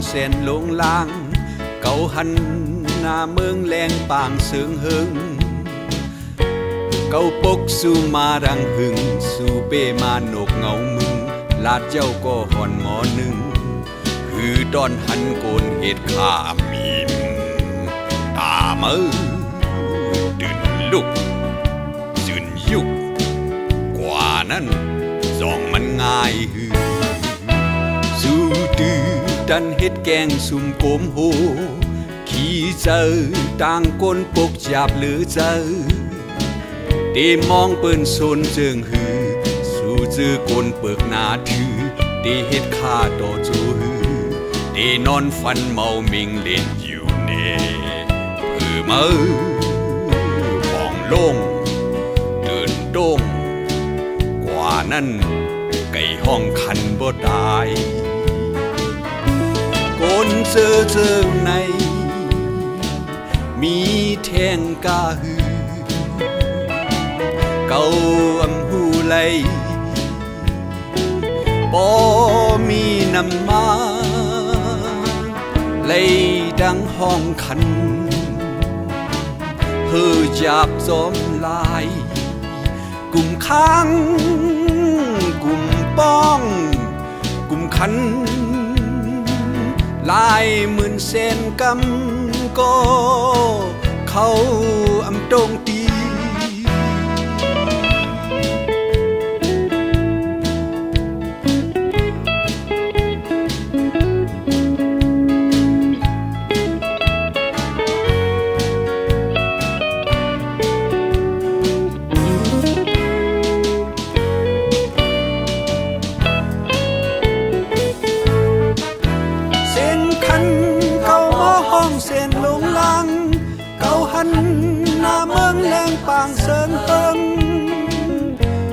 แสนลงลางเก่าหันหน้าเมืองแรงปางเสืองเฮิงเก่าปกสู่มาดังหึงสู่เป้มาโนกเงามึงลาดเจ้าก็หอนหมอหนึ่งคือตอนหันโกนเหตุข้ามีมตามือตื่นลุกจืนยุกกว่านั้นสองมันง่ายหือสู่ตื้อดันเฮ็ดแกงสุ่มโกมโหขี้เจอต่างก้นปกจับหรือเจอตีมองเปิ้นโซนเจิงหือสู่จื้อก้นเปิกหน้าถือตีเฮ็ดข้าต่อจูหือตีนอนฟันเมามิงเล่นอยู่เน่ผือมือป่องโล่งตื่นโต้งกว่านั้นไก่ห้องคันบ่ตายก้นเจอเจิงในมีแทงกาหือเก่าอำหูไหลบ่มีน้ำมาไหลดังห้องคันเฮือจับจอมลายกุมค้างกุมป้องกุมคันลายหมื่นเส้นกำก็เขาอำตรงตีเส้นลงลังเก่าหันหน้าเมืองแรงปางเสิงเฮิง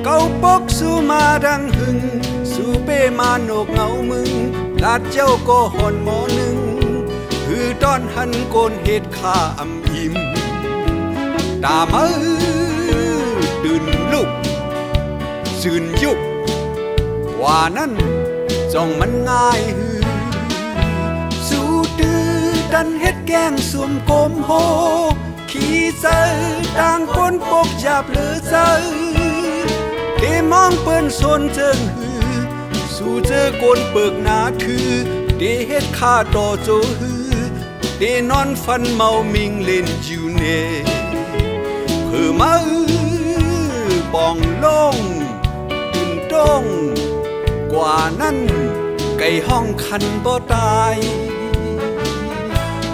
เก่าปกสู่มาดังหึงสู่เป้มาโนกเงามึงลาดเจ้าก็หอนหมอหนึ่งคือตอนหันโกนเหตุข้าอำอิ่มตามือตื่นลุกซื่นยุกว่านั้นจ้องมันง่ายหือสู่ตื้อดันเฮ็ดแกงสวมโกมโหขี้เจอต่างก้นปกจับหรือเจอเทมองเปิ้นโซนเจิงหือสู่เจอก้นเปิกหน้าถือเดเฮ็ดข้าต่อโจหือเดนอนฟันเมามิงเล่นอยู่เน่เพื่อมือป่องลงตื่นต้งกว่านั้นไก่ห้องคันบ่ตาย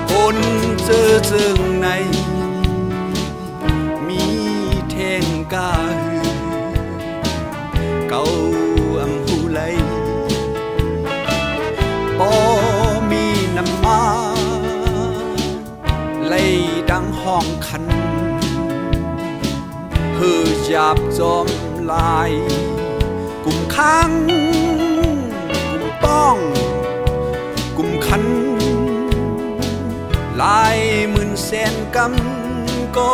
คนเจอเจิงในมีแทงกาหือเก่าอำหูไหลบ่มีน้ำมาไหลดังห้องคันเฮือจับจอมลายกุมค้างกุมป้องกุมคันลายหมื่นแสนกำก็